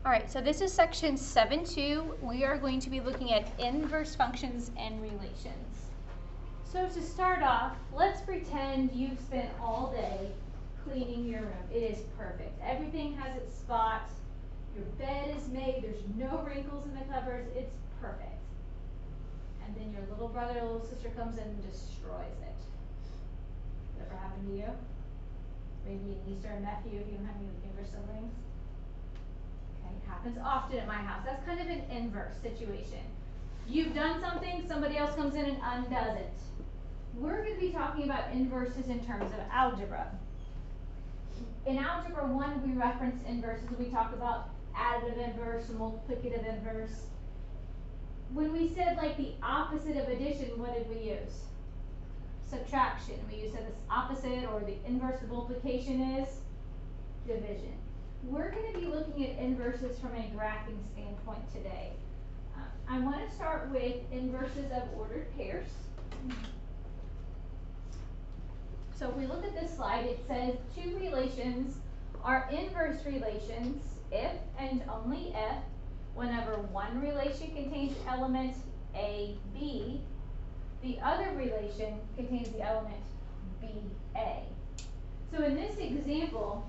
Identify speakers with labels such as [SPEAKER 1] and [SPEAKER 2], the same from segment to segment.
[SPEAKER 1] All right, so this is section 7.2. We are going to be looking at inverse functions and relations. So to start off, let's pretend you've spent all day cleaning your room. It is perfect. Everything has its spot. Your bed is made. There's no wrinkles in the covers. It's perfect. And then your little brother or little sister comes in and destroys it. That ever happened to you? Maybe a niece or a nephew if you don't have any younger siblings? Okay, it happens often at my house. That's kind of an inverse situation. You've done something, somebody else comes in and undoes it. We're going to be talking about inverses in terms of algebra. In Algebra 1, we reference inverses. We talk about additive inverse, multiplicative inverse. When we said like the opposite of addition, what did we use? Subtraction. We said this opposite or the inverse of multiplication is division. We're going to be looking at inverses from a graphing standpoint today. I want to start with inverses of ordered pairs. So if we look at this slide, it says two relations are inverse relations if and only if whenever one relation contains element A, B, the other relation contains the element B, A. So in this example,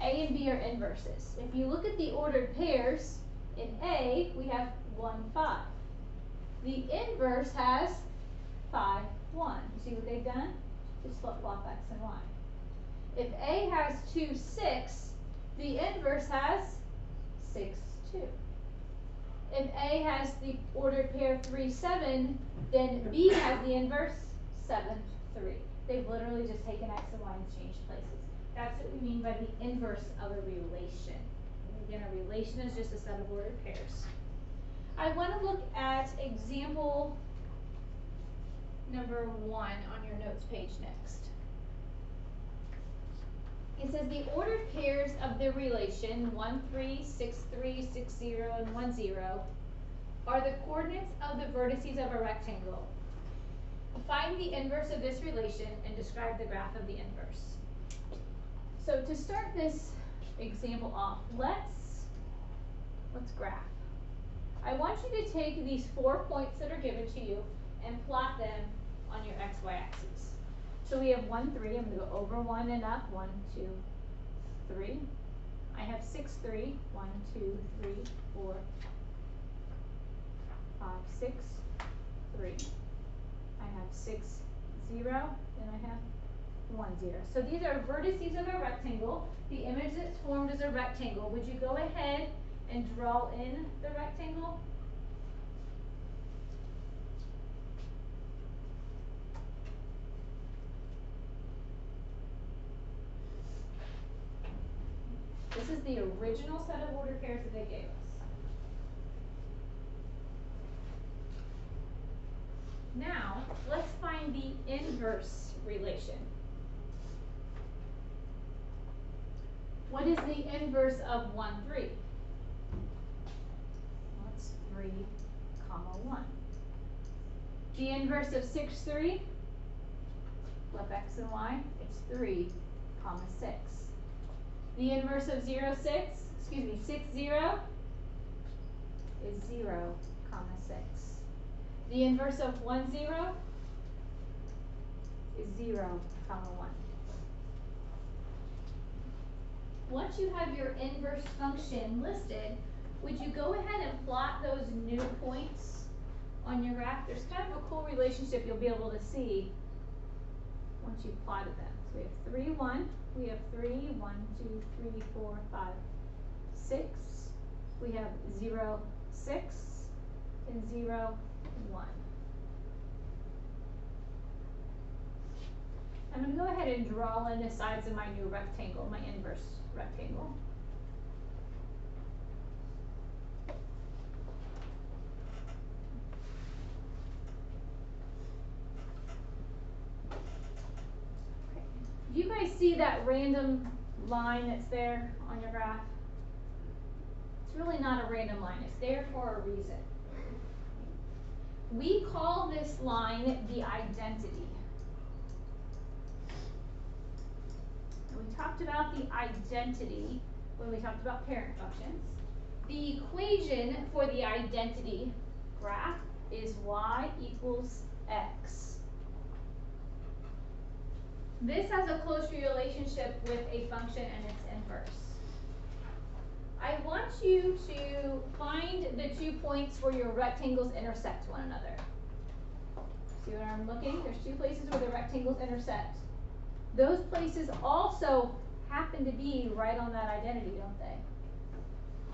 [SPEAKER 1] A and B are inverses. If you look at the ordered pairs, in A, we have 1, 5. The inverse has 5, 1. You see what they've done? Just flip-flop X and Y. If A has 2, 6, the inverse has 6, 2. If A has the ordered pair 3, 7, then B has the inverse 7, 3. They've literally just taken X and Y and changed places. That's what we mean by the inverse of a relation. And again, a relation is just a set of ordered pairs. I want to look at example number 1 on your notes page next. It says the ordered pairs of the relation 1, 3, 6, 3, 6, 0, and 1, 0 are the coordinates of the vertices of a rectangle. Find the inverse of this relation and describe the graph of the inverse. So to start this example off, let's graph. I want you to take these 4 points that are given to you and plot them on your XY axis. So we have 1, 3. I'm going to go over 1 and up. 1, 2, 3. I have 6, 3. 1, 2, 3, 4, 5, 6, 3. I have 6, 0. And I have 1, 0. So these are vertices of a rectangle. The image that's formed is a rectangle. Would you go ahead and draw in the rectangle? This is the original set of ordered pairs that they gave us. Now, let's find the inverse relation. What is the inverse of 1, 3? Well, it's 3, 1. The inverse of 6, 3? Flip X and Y. It's 3, 6. The inverse of 6, 0 is 0, 6. The inverse of 1, 0 is 0, 1. Once you have your inverse function listed, would you go ahead and plot those new points on your graph? There's kind of a cool relationship you'll be able to see once you've plotted them. So we have 3, 1. We have 3, 1, 2, 3, 4, 5, 6. We have 0, 6, and 0, 1. I'm going to go ahead and draw in the sides of my new rectangle, my inverse rectangle. Do you guys see that random line that's there on your graph? It's really not a random line. It's there for a reason. We call this line the identity. And we talked about the identity when we talked about parent functions. The equation for the identity graph is y equals x. This has a close relationship with a function and its inverse. I want you to find the 2 points where your rectangles intersect one another. See where I'm looking? There's 2 places where the rectangles intersect. Those places also happen to be right on that identity, don't they?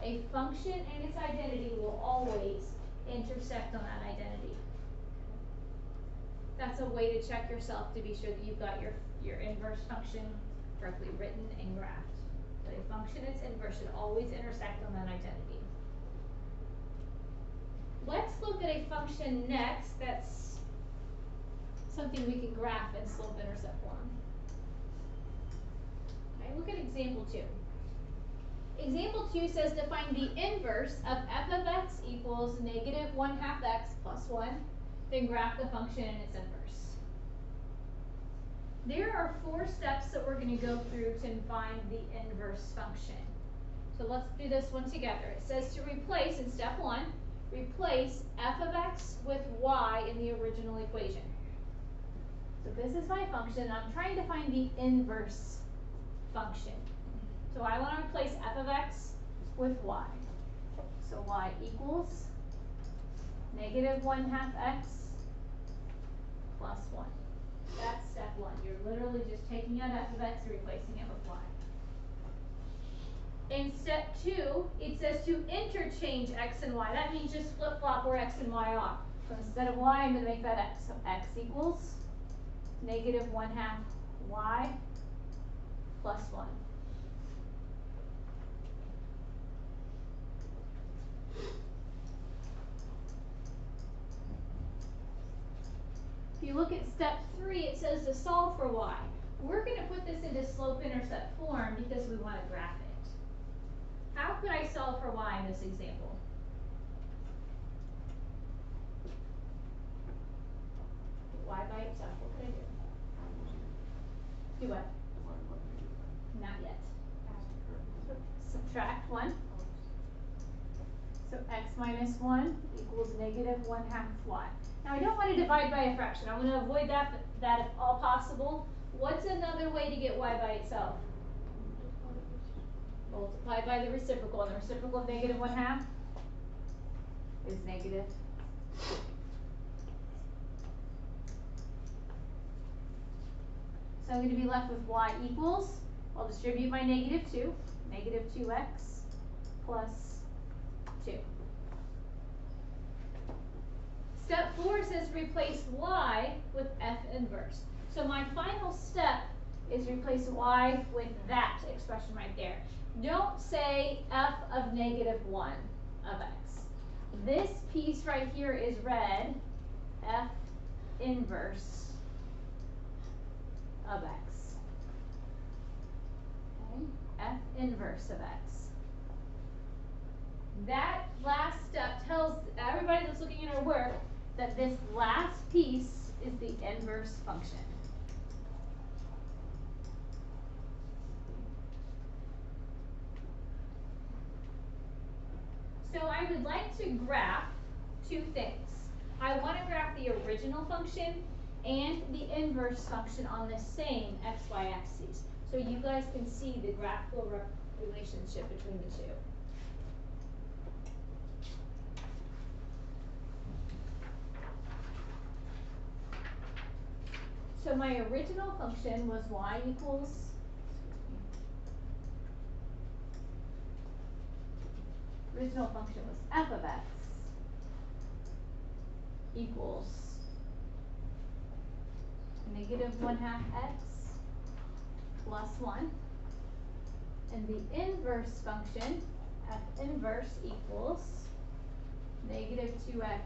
[SPEAKER 1] A function and its identity will always intersect on that identity. That's a way to check yourself to be sure that you've got your inverse function correctly written and graphed. But a function and its inverse should always intersect on that identity. Let's look at a function next that's something we can graph in slope-intercept form. Okay, look at example 2. Example 2 says to find the inverse of f of x equals negative 1/2 x plus 1, then graph the function and its inverse. There are 4 steps that we're going to go through to find the inverse function. So let's do this one together. It says to replace, in step 1, replace f of x with y in the original equation. So this is my function, and I'm trying to find the inverse function. So I want to replace f of x with y. So y equals negative 1/2 x plus 1. That's step 1. You're literally just taking out f of x and replacing it with y. In step 2, it says to interchange x and y. That means just flip-flop where x and y are. So instead of y, I'm going to make that x. So x equals negative 1/2 y plus 1. If you look at step 3, it says to solve for y. We're going to put this into slope-intercept form because we want to graph it. How could I solve for y in this example? Y by itself, what could I do? Do what? Not yet. Subtract 1. So x minus 1 equals negative 1/2 y. Now I don't want to divide by a fraction. I want to avoid that if all possible. What's another way to get y by itself? Multiply by the reciprocal, and the reciprocal of negative 1/2 is negative. So I'm going to be left with y equals, I'll distribute my negative 2, negative 2x plus 2. Step 4 says replace y with f inverse. So my final step is replace y with that expression right there. Don't say f of negative 1 of x. This piece right here is read f inverse of x. Okay, f inverse of x. That last step tells everybody that's looking at our work that this last piece is the inverse function. So I would like to graph 2 things. I want to graph the original function and the inverse function on the same xy axes. So you guys can see the graphical relationship between the 2. So my original function was y equals, original function was f of x equals negative 1/2 x plus 1. And the inverse function, f inverse equals negative 2x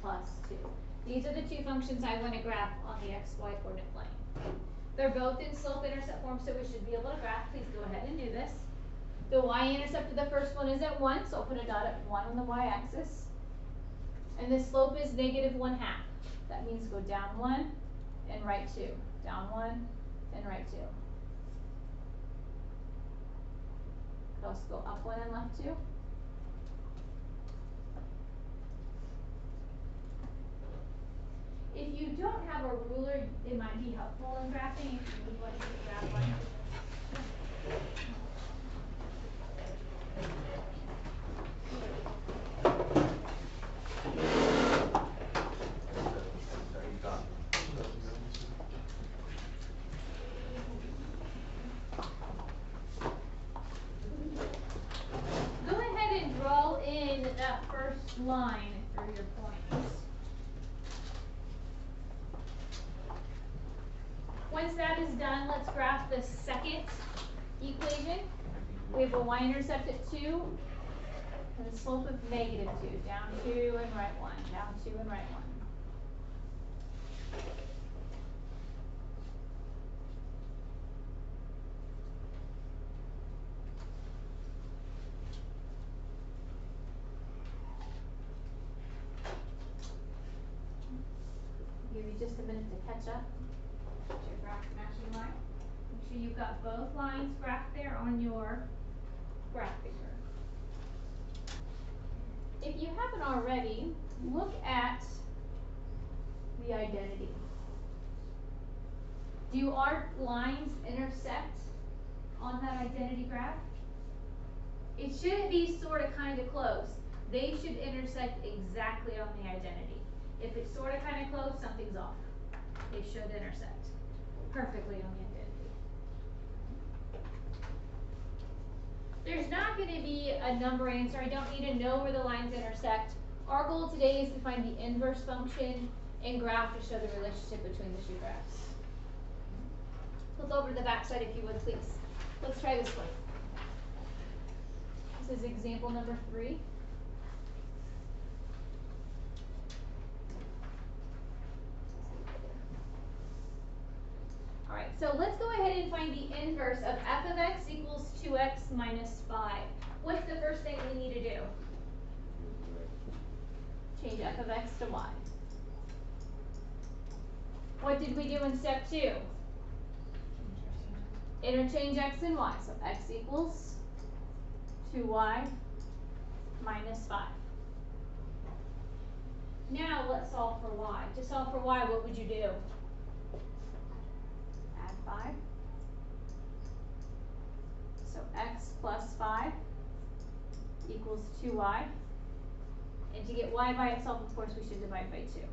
[SPEAKER 1] plus 2. These are the 2 functions I want to graph on the xy coordinate plane. They're both in slope-intercept form, so we should be able to graph. Please go ahead and do this. The y-intercept of the first one is at 1, so I'll put a dot at 1 on the y-axis. And the slope is negative 1/2. That means go down 1 and right 2. Down 1 and right 2. Could also go up 1 and left 2. have a ruler, it might be helpful in graphing if you would like to graph like Go ahead and draw in that first line through your points. Once that is done, let's graph the second equation. We have a y-intercept at 2 and the slope of -2. Down 2 and right 1. Down 2 and right 1. Give you just a minute to catch up. Get your graph matching line. Make sure you've got both lines graphed there on your graph paper. If you haven't already, look at the identity. Do our lines intersect on that identity graph? It shouldn't be sort of kind of close. They should intersect exactly on the identity. If it's sort of kind of close, something's off. They should intersect perfectly on the identity. There's not going to be a number answer. I don't need to know where the lines intersect. Our goal today is to find the inverse function and graph to show the relationship between the two graphs. Flip over to the back side if you would, please. Let's try this one. This is example number 3. Alright, so let's go ahead and find the inverse of f of x equals 2x minus 5. What's the first thing we need to do? Change f of x to y. What did we do in step 2? Interchange x and y. So x equals 2y minus 5. Now let's solve for y. To solve for y, what would you do? Add 5. So x plus 5 equals 2y. And to get y by itself, of course, we should divide by 2.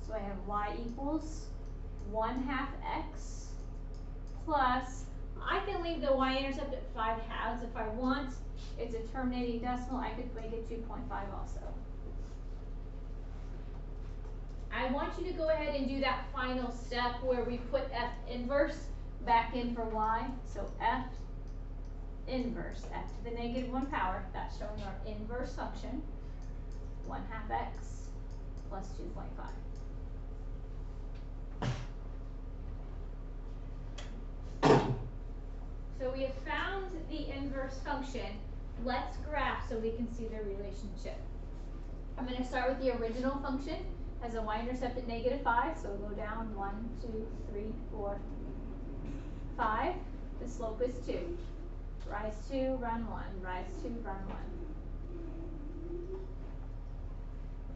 [SPEAKER 1] So I have y equals 1/2 x plus, I can leave the y-intercept at 5/2 if I want. It's a terminating decimal. I could make it 2.5 also. I want you to go ahead and do that final step where we put f inverse back in for y. So f inverse, f to the -1 power, that's showing our inverse function, 1/2 x plus 2.5. So we have found the inverse function. Let's graph so we can see the relationship. I'm going to start with the original function. Has a y-intercept at -5, so we'll go down 1, 2, 3, 4, 5. The slope is 2. Rise 2, run 1. Rise 2, run 1.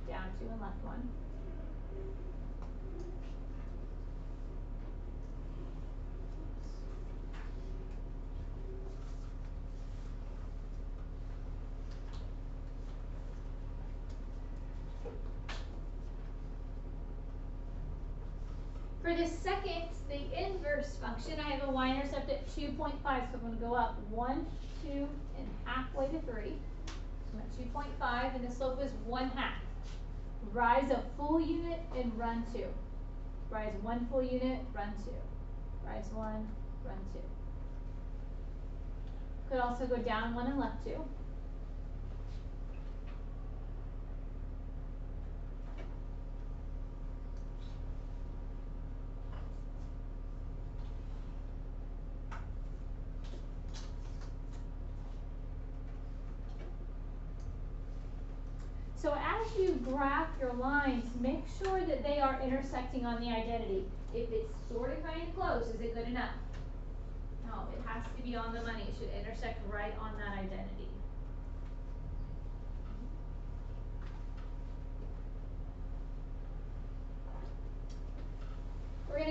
[SPEAKER 1] Down 2 and left 1. For the second, the inverse function, I have a y-intercept at 2.5, so I'm going to go up 1, 2, and halfway to 3. So I'm at 2.5, and the slope is 1/2. Rise a full unit and run 2. Rise 1 full unit, run 2. Rise 1, run 2. Could also go down 1 and left 2. So as you graph your lines, make sure that they are intersecting on the identity. If it's sort of kind of close, is it good enough? No, it has to be on the money. It should intersect right on that identity.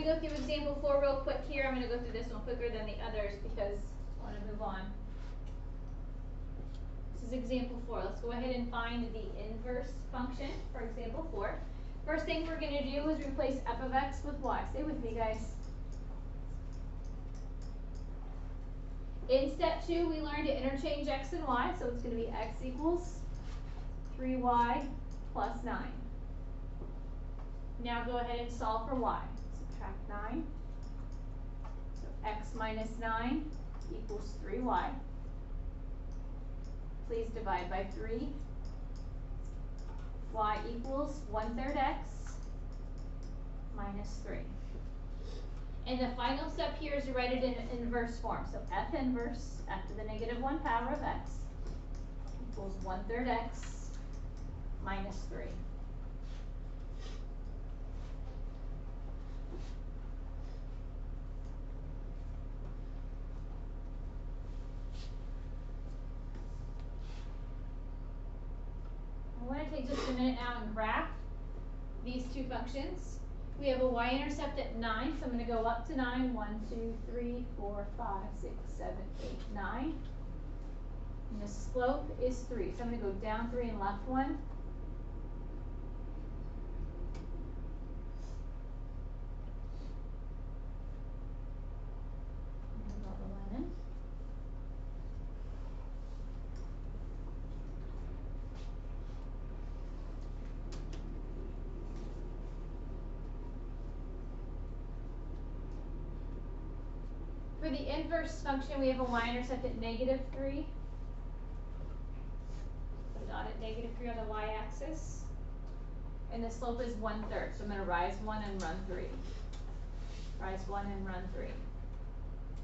[SPEAKER 1] going to go through example 4 real quick here. I'm going to go through this one quicker than the others because I want to move on. This is example 4. Let's go ahead and find the inverse function for example 4. First thing we're going to do is replace f of x with y. Stay with me, guys. In step 2, we learned to interchange x and y, so it's going to be x equals 3y plus 9. Now go ahead and solve for y. Subtract 9. So x minus 9 equals 3y. Please divide by 3. Y equals 1/3 x minus 3. And the final step here is to write it in inverse form. So f inverse after the -1 power of x equals 1/3 x minus 3. I want to take just a minute now and graph these two functions. We have a y-intercept at 9, so I'm going to go up to 9. 1, 2, 3, 4, 5, 6, 7, 8, 9. And the slope is 3, so I'm going to go down 3 and left 1. And about 11. For the inverse function, we have a y-intercept at -3. Put a dot at -3 on the y-axis. And the slope is 1/3. So I'm going to rise 1 and run 3. Rise 1 and run 3.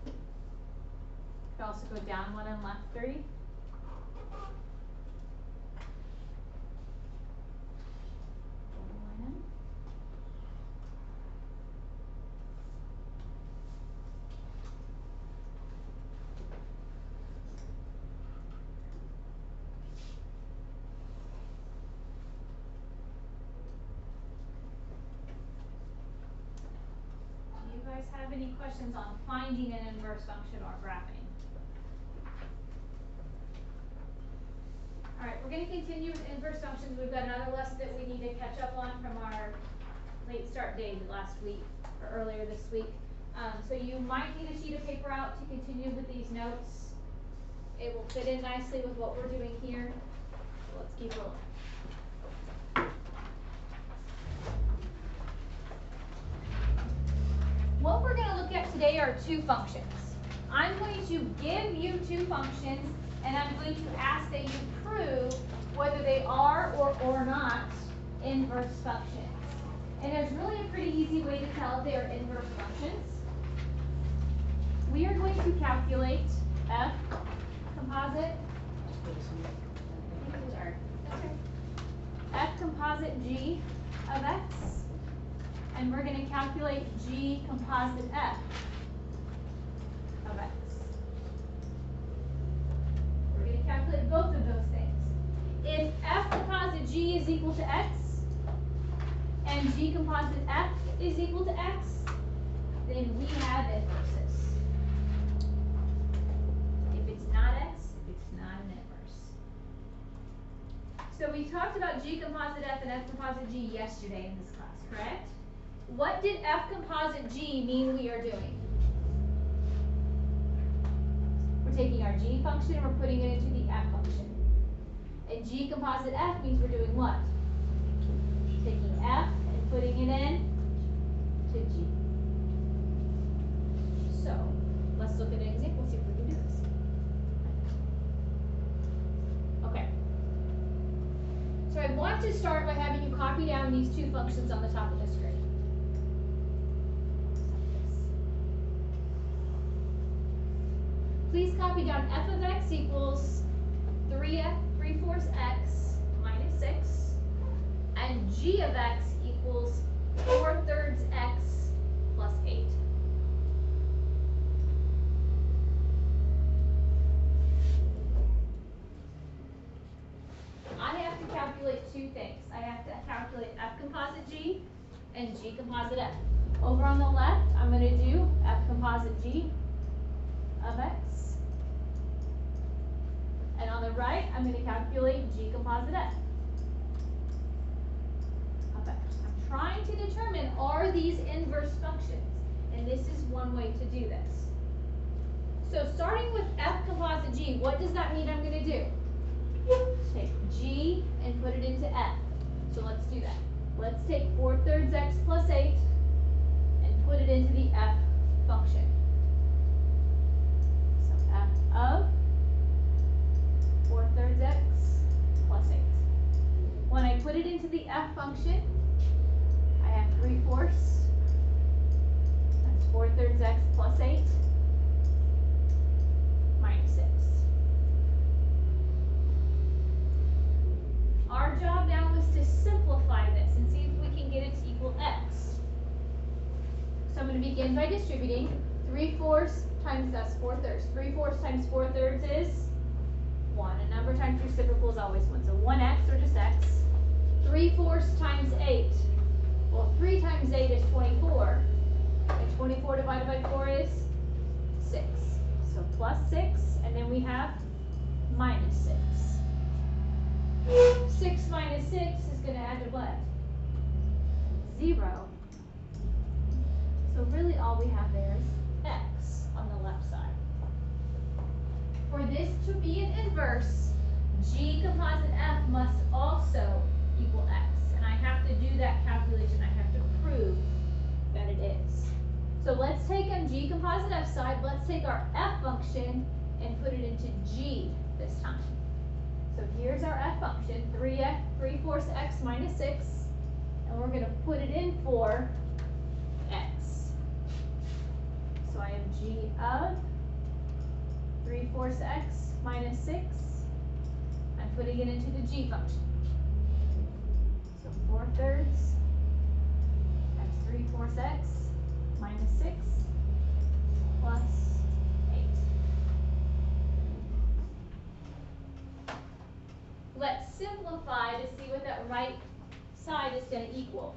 [SPEAKER 1] You can also go down 1 and left 3. Have any questions on finding an inverse function or graphing? All right, we're going to continue with inverse functions. We've got another lesson that we need to catch up on from our late start day last week or earlier this week. So you might need a sheet of paper out to continue with these notes. It will fit in nicely with what we're doing here. So let's keep rolling. What we're going to look at today are two functions. I'm going to give you two functions, and I'm going to ask that you prove whether they are or not inverse functions. And there's really a pretty easy way to tell if they are inverse functions. We are going to calculate f composite. F composite g of x. And we're going to calculate g composite f of x. We're going to calculate both of those things. If f composite g is equal to x, and g composite f is equal to x, then we have inverses. If it's not x, it's not an inverse. So we talked about g composite f and f composite g yesterday in this class, correct? What did f composite g mean we are doing? We're taking our g function and we're putting it into the f function. And g composite f means we're doing what? Taking f and putting it in to g. So let's look at an example, see if we can do this. Okay. So I want to start by having you copy down these two functions on the top of the screen. Please copy down f of x equals 3/4 x minus 6, and g of x equals 4/3 x plus 8. I have to calculate two things. I have to calculate f composite g and g composite f. Over on the left, I'm going to do f composite g of x. And on the right, I'm going to calculate g composite f of x. I'm trying to determine, are these inverse functions? And this is one way to do this. So starting with f composite g, what does that mean I'm going to do? Take g and put it into f. So let's do that. Let's take 4/3 x plus 8 and put it into the f function. So f of 4/3 x plus 8. When I put it into the f function, I have 3/4. That's 4/3 x plus 8 minus 6. Our job now is to simplify this and see if we can get it to equal x. So I'm going to begin by distributing. 3/4 times, that's 4/3. 3/4 times 4/3 is 1. A number times reciprocal is always 1. So 1x or just x. 3/4 times 8. Well, 3 times 8 is 24. And 24 divided by 4 is 6. So plus 6, and then we have minus 6. 6 minus 6 is going to add to what? 0. So really all we have there is x on the left side. For this to be an inverse, g composite f must also equal x. And I have to do that calculation. I have to prove that it is. So let's take on g composite f side, let's take our f function and put it into g this time. So here's our f function, 3/4 x minus 6, and we're going to put it in for x. So I have g of 3/4 x minus 6. I'm putting it into the g function. So 4/3 x 3/4 x minus 6 plus 8. Let's simplify to see what that right side is going to equal.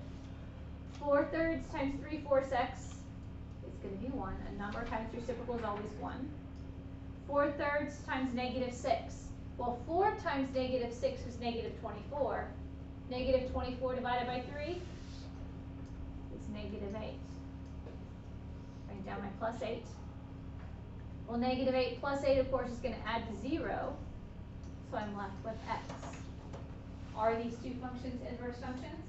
[SPEAKER 1] 4/3 times 3/4 x is going to be 1. A number times reciprocal is always 1. 4/3 times negative 6. Well, 4 times negative 6 is negative 24. Negative 24 divided by 3 is negative 8. Bring down my plus 8. Well, negative 8 plus 8, of course, is going to add to 0. So I'm left with x. Are these two functions inverse functions?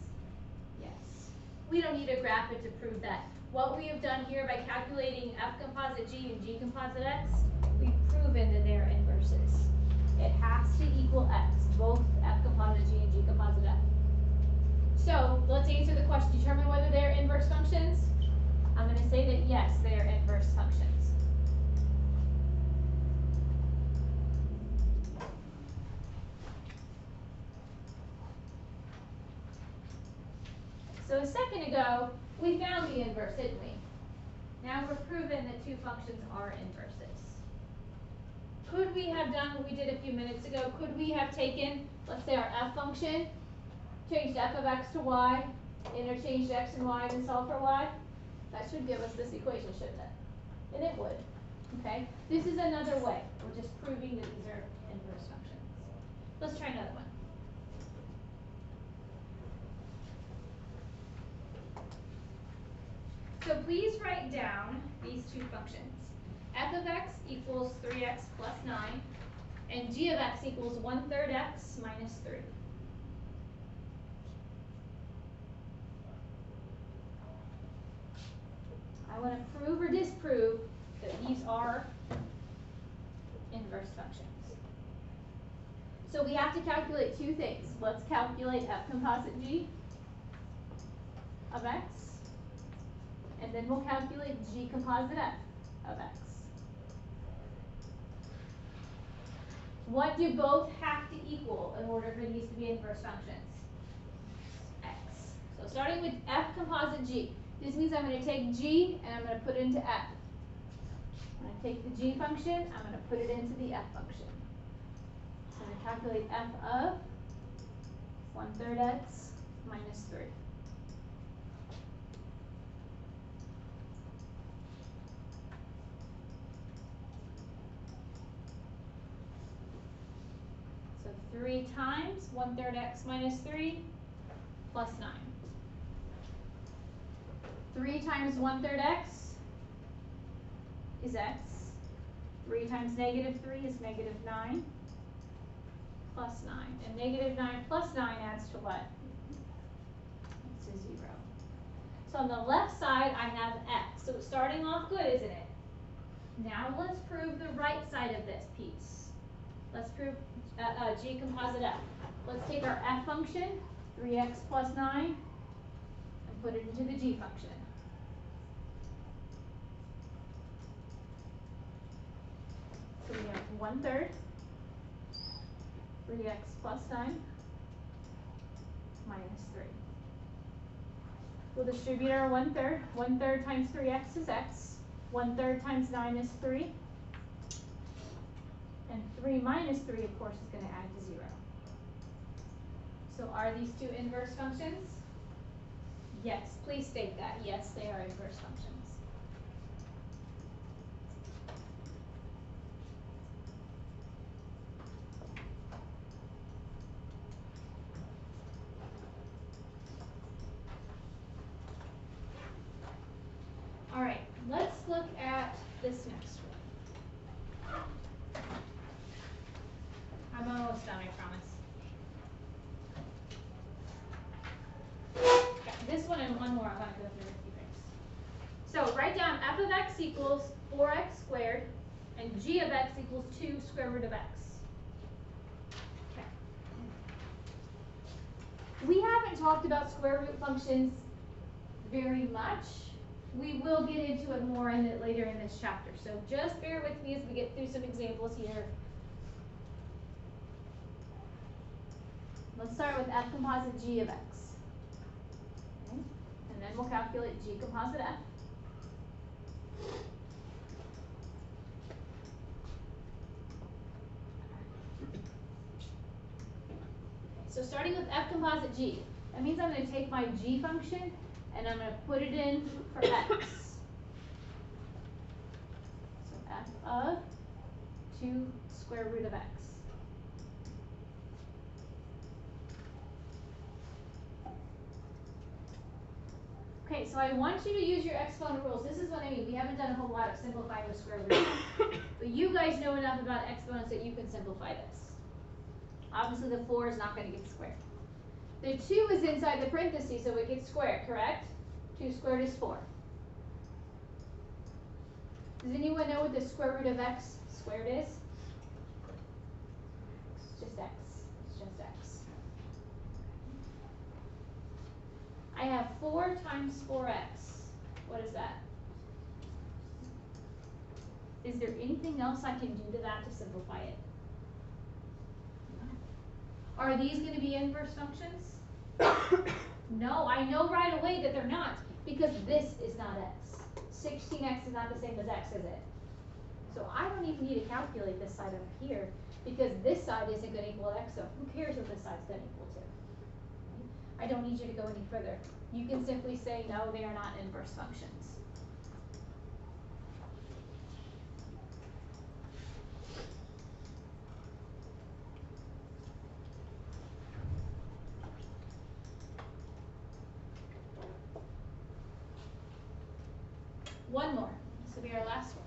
[SPEAKER 1] Yes. We don't need to graph it to prove that. What we have done here by calculating f composite g and g composite x, we've proven that they're inverses. It has to equal x, both f composite g and g composite f. So let's answer the question, determine whether they're inverse functions. I'm going to say that yes, they are inverse functions. So a second ago, we found the inverse, didn't we? Now we're proven that two functions are inverses. Could we have done what we did a few minutes ago? Could we have taken, let's say, our f function, changed f of x to y, interchanged x and y, and then solve for y? That should give us this equation, shouldn't it? And it would. Okay? This is another way. We're just proving that these are inverse functions. Let's try another one. So please write down these two functions. F of x equals 3x plus 9, and g of x equals 1/3 x minus 3. I want to prove or disprove that these are inverse functions. So we have to calculate two things. Let's calculate f composite g of x, and then we'll calculate g composite f of x. What do both have to equal in order for these to be inverse functions? X. So starting with f composite g. This means I'm going to take g and I'm going to put it into f. I'm going to take the g function, I'm going to put it into the f function. So I'm going to calculate f of 1/3 x minus 3. 3 times 1/3 x minus 3 plus 9. 3 times 1/3 x is x. 3 times -3 is -9 plus 9. And -9 plus 9 adds to what? It's a 0. So on the left side, I have x. So it's starting off good, isn't it? Now let's prove the right side of this piece. Let's prove g composite f. Let's take our f function, 3x plus 9, and put it into the g function. So we have 1/3, 3x plus 9, minus 3. We'll distribute our 1/3. 1/3 times 3x is x. 1/3 times 9 is 3. And 3 minus 3, of course, is going to add to 0. So are these two inverse functions? Yes, please state that. Yes, they are inverse functions. All right, let's look at this next one. I'm almost done, I promise. Okay, this one and one more I'm going to go through with you guys. So write down f of x equals 4x squared and g of x equals 2 square root of x. Okay. We haven't talked about square root functions very much. We will get into it more later in this chapter. So just bear with me as we get through some examples here. Let's start with f composite g of x. Okay. And then we'll calculate g composite f. So starting with f composite g, that means I'm going to take my g function and I'm going to put it in for x. So f of 2 square root of x. Okay, so I want you to use your exponent rules. This is what I mean. We haven't done a whole lot of simplifying with square roots. But you guys know enough about exponents that you can simplify this. Obviously the 4 is not going to get squared. The 2 is inside the parentheses, so it gets squared, correct? 2 squared is 4. Does anyone know what the square root of x squared is? It's just x. It's just x. I have 4 times 4x. What is that? Is there anything else I can do to that to simplify it? Are these going to be inverse functions? No, I know right away that they're not, because this is not x. 16x is not the same as x, is it? So I don't even need to calculate this side over here, because this side isn't going to equal x, so who cares what this side's going to equal to? I don't need you to go any further. You can simply say, no, they are not inverse functions. One more. This will be our last one.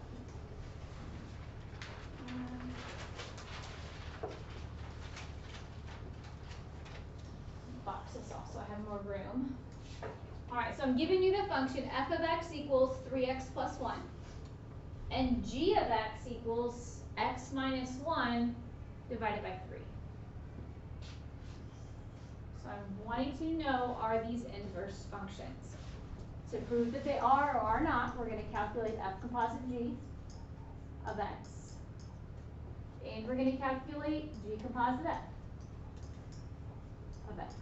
[SPEAKER 1] Box this off so I have more room. Alright, so I'm giving you the function f of x equals 3x plus 1. And g of x equals x minus 1 divided by 3. So I'm wanting to know, are these inverse functions? To prove that they are or are not, we're going to calculate f composite g of x. And we're going to calculate g composite f of x.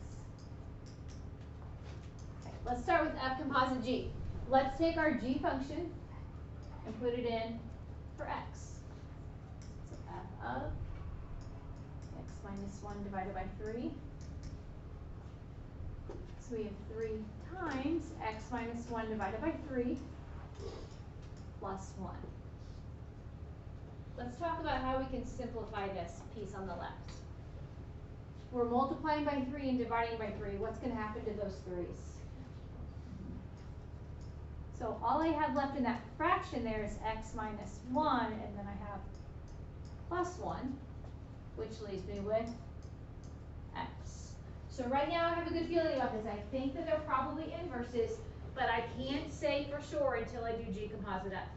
[SPEAKER 1] Okay, let's start with f composite g. Let's take our g function and put it in for x. So f of x minus 1 divided by 3. So we have 3 times x minus 1 divided by 3 plus 1. Let's talk about how we can simplify this piece on the left. We're multiplying by 3 and dividing by 3. What's going to happen to those 3's? So all I have left in that fraction there is x minus 1, and then I have plus 1, which leaves me with x. So right now I have a good feeling about this. I think that they're probably inverses, but I can't say for sure until I do G composite F.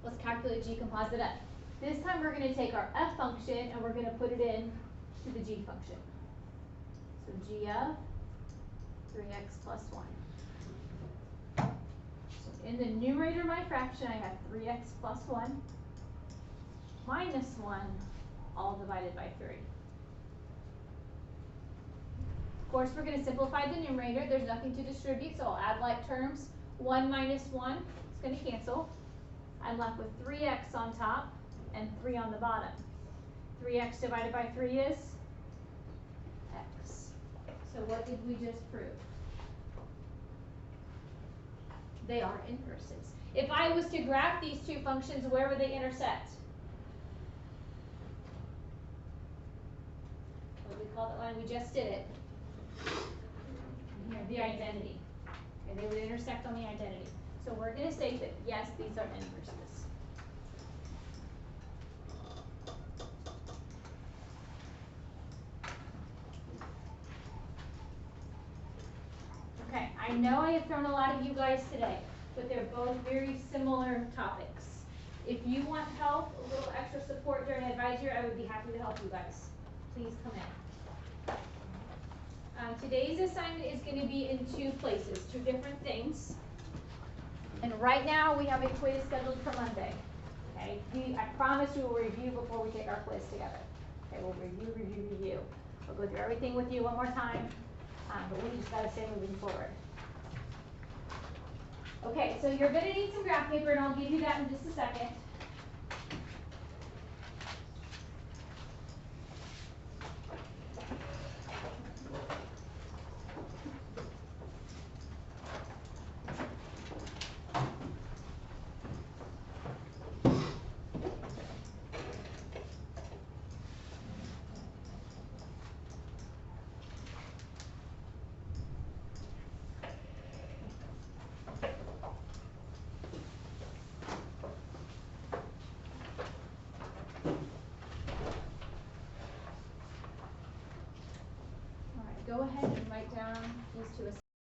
[SPEAKER 1] Let's calculate G composite F. This time we're going to take our F function and we're going to put it in to the G function. So G of 3x plus 1. So in the numerator of my fraction, I have 3x plus 1 minus 1 all divided by 3. Of course, we're going to simplify the numerator. There's nothing to distribute, so I'll add like terms. 1 minus 1 is going to cancel. I'm left with 3x on top and 3 on the bottom. 3x divided by 3 is x. So what did we just prove? They are inverses. If I was to graph these two functions, where would they intersect? What do we call that one? We just did it. Here, the identity. Okay, they would intersect on the identity. So we're going to say that yes, these are inverses. Okay, I know I have thrown a lot of you guys today, but they're both very similar topics. If you want help, a little extra support during advisory, I would be happy to help you guys. Please come in. Today's assignment is going to be in 2 places, 2 different things. And right now we have a quiz scheduled for Monday. Okay, I promise we will review before we take our quiz together. Okay, we'll review. We'll go through everything with you one more time, but we just got to stay moving forward. Okay, so you're going to need some graph paper, and I'll give you that in just a second. Go ahead and write down these 2 assignments.